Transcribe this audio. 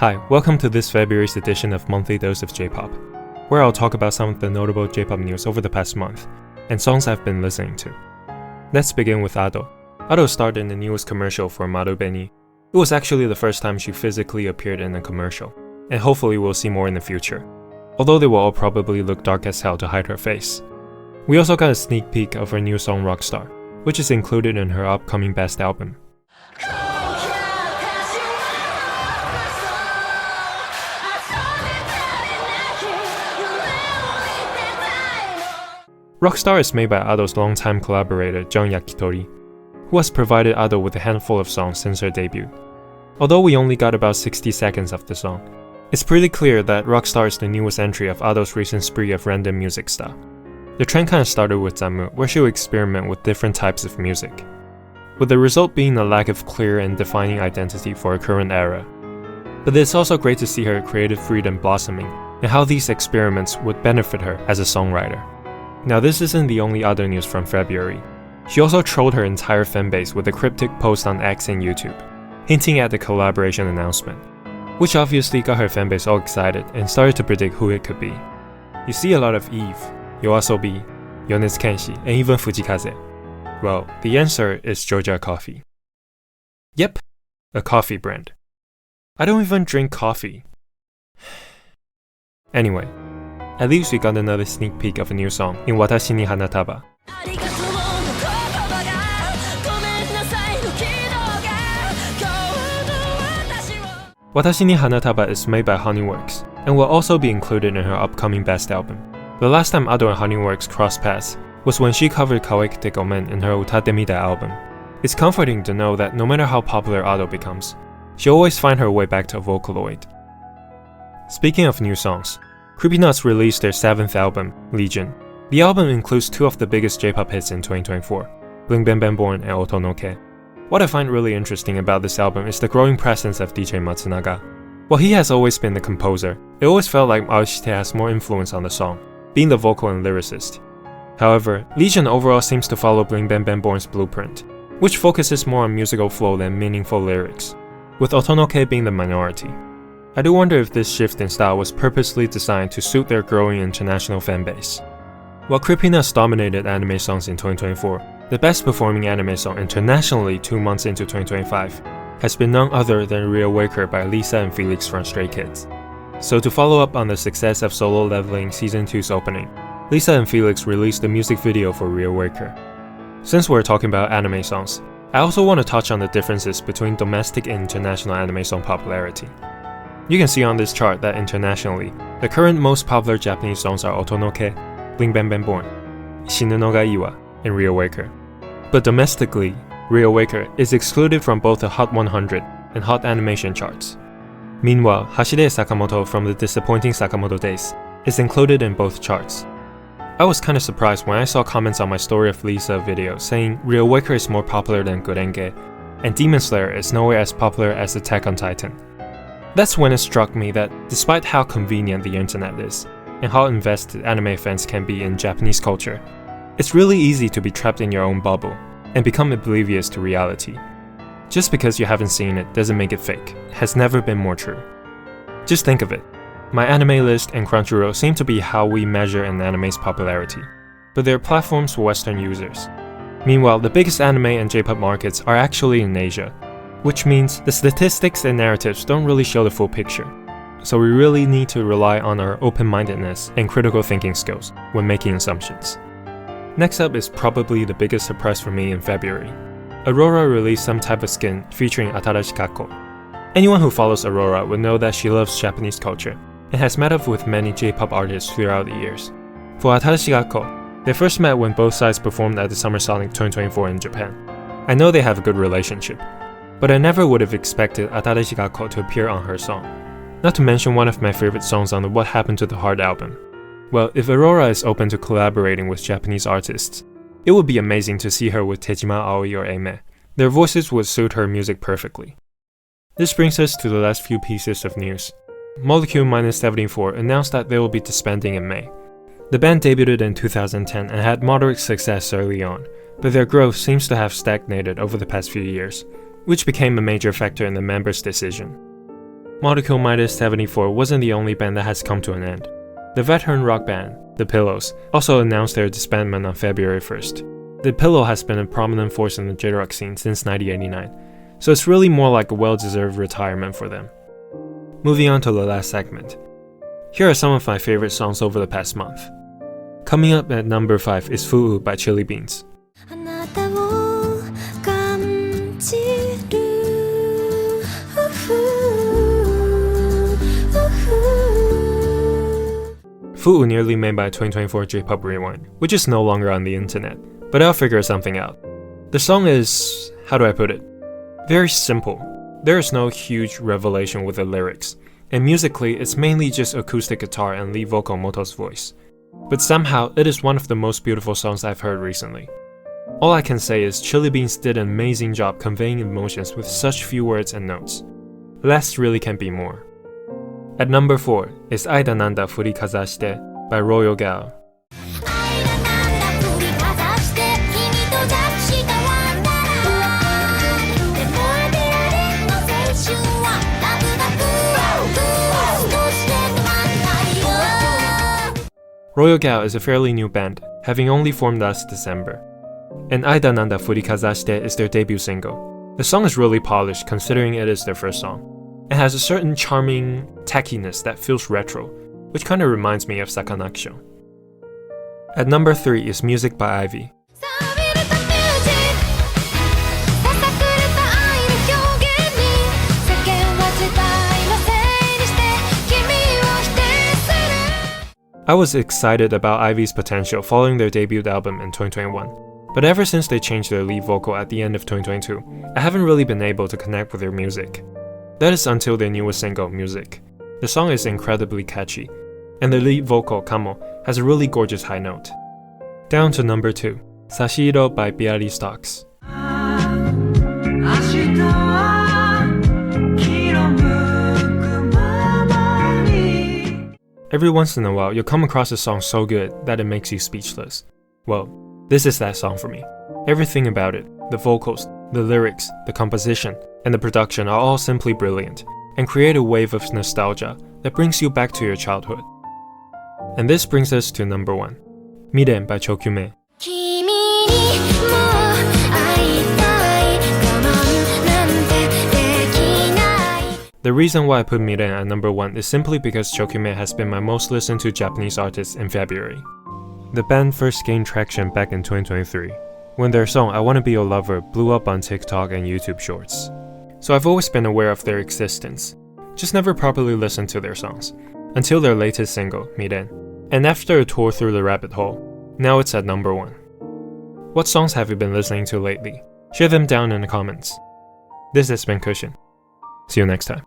Hi, welcome to this February's edition of Monthly Dose of J-Pop, where I'll talk about some of the notable J-Pop news over the past month, and songs I've been listening to. Let's begin with Ado. Ado starred in the newest commercial for Maru Beni. It was actually the first time she physically appeared in a commercial, and hopefully we'll see more in the future, although they will all probably look dark as hell to hide her face. We also got a sneak peek of her new song Rockstar, which is included in her upcoming Best album. Rockstar is made by Ado's longtime collaborator Jung Yakitori, who has provided Ado with a handful of songs since her debut. Although we only got about 60 seconds of the song, it's pretty clear that Rockstar is the newest entry of Ado's recent spree of random music style. The trend kinda started with Zamu, where she would experiment with different types of music, with the result being a lack of clear and defining identity for her current era. But it's also great to see her creative freedom blossoming, and how these experiments would benefit her as a songwriter. Now this isn't the only other news from February. She also trolled her entire fanbase with a cryptic post on X and YouTube, hinting at the collaboration announcement, which obviously got her fanbase all excited and started to predict who it could be. You see a lot of Eve, Yoasobi, Yonezu Kenshi, and even Fujikaze. Well, the answer is Georgia Coffee. Yep, a coffee brand. I don't even drink coffee. Anyway, at least we got another sneak peek of a new song in Watashi ni Hanataba. Watashi ni Hanataba is made by Honeyworks, and will also be included in her upcoming Best album. The last time Ado and Honeyworks crossed paths was when she covered Kawekite Gomen in her Utatemida album. It's comforting to know that no matter how popular Ado becomes, she'll always find her way back to Vocaloid. Speaking of new songs, CreepyNuts released their 7th album, Legion. The album includes 2 of the biggest J-pop hits in 2024, Bling Bang Bang Born and Otonoke. What I find really interesting about this album is the growing presence of DJ Matsunaga. While he has always been the composer, it always felt like Aoshite has more influence on the song, being the vocal and lyricist. However, Legion overall seems to follow Bling Bang Bang Born's blueprint, which focuses more on musical flow than meaningful lyrics, with Otonoke being the minority. I do wonder if this shift in style was purposely designed to suit their growing international fanbase. While CreepyNuts dominated anime songs in 2024, the best performing anime song internationally 2 months into 2025 has been none other than Reawaker by Lisa and Felix from Stray Kids. So to follow up on the success of Solo Leveling Season 2's opening, Lisa and Felix released a music video for Reawaker. Since we're talking about anime songs, I also want to touch on the differences between domestic and international anime song popularity. You can see on this chart that internationally, the current most popular Japanese songs are Otonoke, Bling Bang Bang Born, Shinu no ga Iwa, and Reawaker. But domestically, Reawaker is excluded from both the Hot 100 and Hot Animation charts. Meanwhile, Hashide Sakamoto from the Disappointing Sakamoto Days is included in both charts. I was kinda surprised when I saw comments on my Story of Lisa video saying Reawaker is more popular than Gurenge, and Demon Slayer is nowhere as popular as Attack on Titan. That's when it struck me that despite how convenient the internet is, and how invested anime fans can be in Japanese culture, it's really easy to be trapped in your own bubble and become oblivious to reality. Just because you haven't seen it doesn't make it fake, has never been more true. Just think of it. My anime list and Crunchyroll seem to be how we measure an anime's popularity, but they're platforms for Western users. Meanwhile, the biggest anime and J-pop markets are actually in Asia, which means the statistics and narratives don't really show the full picture. So we really need to rely on our open-mindedness and critical thinking skills when making assumptions. Next up is probably the biggest surprise for me in February. Aurora released some type of skin featuring Atarashi Kako. Anyone who follows Aurora would know that she loves Japanese culture and has met up with many J-pop artists throughout the years. For Atarashi Kako, they first met when both sides performed at the Summer Sonic 2024 in Japan. I know they have a good relationship, but I never would have expected Atarashi Kako to appear on her song. Not to mention one of my favorite songs on the What Happened to the Heart album. Well, if Aurora is open to collaborating with Japanese artists, it would be amazing to see her with Tejima Aoi or Aime. Their voices would suit her music perfectly. This brings us to the last few pieces of news. Molecule-74 announced that they will be disbanding in May. The band debuted in 2010 and had moderate success early on, but their growth seems to have stagnated over the past few years, which became a major factor in the members' decision. Molecule Midas 74 wasn't the only band that has come to an end. The veteran rock band, The Pillows, also announced their disbandment on February 1st. The Pillow has been a prominent force in the J-rock scene since 1989, so it's really more like a well-deserved retirement for them. Moving on to the last segment. Here are some of my favorite songs over the past month. Coming up at number 5 is Fu'u by Chili Beans. Fu'u nearly made my 2024 J-Pop Rewind, which is no longer on the internet, but I'll figure something out. The song is, how do I put it? Very simple. There is no huge revelation with the lyrics, and musically it's mainly just acoustic guitar and lead vocal Moto's voice. But somehow it is one of the most beautiful songs I've heard recently. All I can say is Chili Beans did an amazing job conveying emotions with such few words and notes. Less really can't be more. At number 4 is Aida Nanda Furi Kazashite by Royal Gal. Royal Gal is a fairly new band, having only formed last December. And Aida Nanda Furi Kazashite is their debut single. The song is really polished considering it is their first song. It has a certain charming tackiness that feels retro, which kinda reminds me of Sakanakshou. At number 3 is Music by Ivy. I was excited about Ivy's potential following their debut album in 2021, but ever since they changed their lead vocal at the end of 2022, I haven't really been able to connect with their music. That is until their newest single, Music. The song is incredibly catchy, and the lead vocal, Kamo, has a really gorgeous high note. Down to number 2, Sashiro by Bialystocks. Every once in a while, you'll come across a song so good that it makes you speechless. Well, this is that song for me. Everything about it, the vocals, the lyrics, the composition, and the production are all simply brilliant, and create a wave of nostalgia that brings you back to your childhood. And this brings us to number 1, Miren by Chokyume. The reason why I put Miren at number 1 is simply because Chokyume has been my most listened to Japanese artist in February. The band first gained traction back in 2023, when their song I Wanna Be Your Lover blew up on TikTok and YouTube Shorts. So I've always been aware of their existence, just never properly listened to their songs, until their latest single, Miren. And after a tour through the rabbit hole, now it's at number 1. What songs have you been listening to lately? Share them down in the comments. This has been Cushion. See you next time.